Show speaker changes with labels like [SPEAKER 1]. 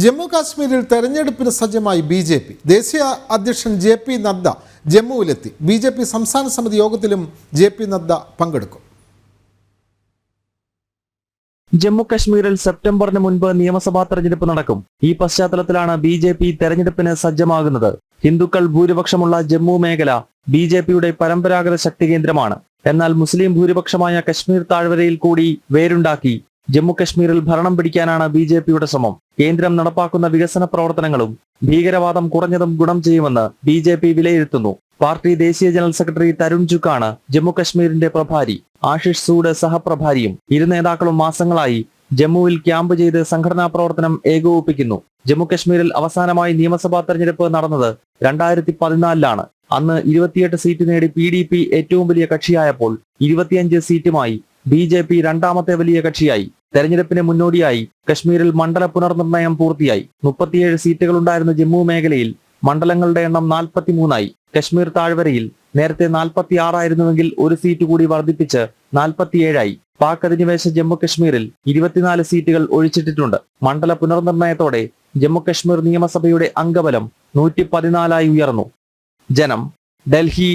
[SPEAKER 1] ജമ്മു കാശ്മീരിൽ തെരഞ്ഞെടുപ്പിന് സജ്ജമായി ബി.ജെ.പി. ദേശീയ അധ്യക്ഷൻ ജെ.പി. നദ്ദ ജമ്മുവിലെത്തി. ബി.ജെ.പി. സംസ്ഥാന സമിതി യോഗത്തിലും ജെ.പി. നദ്ദ പങ്കെടുക്കും.
[SPEAKER 2] ജമ്മു കശ്മീരിൽ സെപ്റ്റംബറിന് മുൻപ് നിയമസഭാ തെരഞ്ഞെടുപ്പ് നടക്കും. ഈ പശ്ചാത്തലത്തിലാണ് ബി.ജെ.പി. തെരഞ്ഞെടുപ്പിന് സജ്ജമാകുന്നത്. ഹിന്ദുക്കൾ ഭൂരിപക്ഷമുള്ള ജമ്മു മേഖല ബി.ജെ.പിയുടെ പരമ്പരാഗത ശക്തി കേന്ദ്രമാണ്. എന്നാൽ മുസ്ലിം ഭൂരിപക്ഷമായ കശ്മീർ താഴ്വരയിൽ കൂടി വേരുണ്ടാക്കി ജമ്മു കശ്മീരിൽ ഭരണം പിടിക്കാനാണ് ബി.ജെ.പിയുടെ ശ്രമം. കേന്ദ്രം നടപ്പാക്കുന്ന വികസന പ്രവർത്തനങ്ങളും ഭീകരവാദം കുറഞ്ഞതും ഗുണം ചെയ്യുമെന്ന് ബി.ജെ.പി. വിലയിരുത്തുന്നു. പാർട്ടി ദേശീയ ജനറൽ സെക്രട്ടറി തരുൺ ചുക്കാണ് ജമ്മു കശ്മീരിന്റെ പ്രഭാരി. ആശിഷ് സൂഡ് സഹപ്രഭാരിയും. ഇരു നേതാക്കളും മാസങ്ങളായി ജമ്മുവിൽ ക്യാമ്പ് ചെയ്ത് സംഘടനാ പ്രവർത്തനം ഏകോപിപ്പിക്കുന്നു. ജമ്മു കശ്മീരിൽ അവസാനമായി നിയമസഭാ തെരഞ്ഞെടുപ്പ് നടന്നത് 2014-ലാണ്. അന്ന് 28 സീറ്റ് നേടി PDP ഏറ്റവും വലിയ കക്ഷിയായപ്പോൾ 25 സീറ്റുമായി ബി.ജെ.പി. രണ്ടാമത്തെ വലിയ കക്ഷിയായി. തെരഞ്ഞെടുപ്പിന് മുന്നോടിയായി കശ്മീരിൽ മണ്ഡല പുനർനിർണയം പൂർത്തിയായി. 37 സീറ്റുകളുണ്ടായിരുന്ന ജമ്മു മേഖലയിൽ മണ്ഡലങ്ങളുടെ എണ്ണം 43ആയി. കശ്മീർ താഴ്വരയിൽ നേരത്തെ 46 ആയിരുന്നുവെങ്കിൽ ഒരു സീറ്റ് കൂടി വർദ്ധിപ്പിച്ച് 47ആയി. പാക് അധിനിവേശ ജമ്മു കശ്മീരിൽ 24 സീറ്റുകൾ ഒഴിച്ചിട്ടിട്ടുണ്ട്. മണ്ഡല പുനർനിർണയത്തോടെ ജമ്മു കശ്മീർ നിയമസഭയുടെ അംഗബലം 114ആയി ഉയർന്നു. ജനം, ഡൽഹി.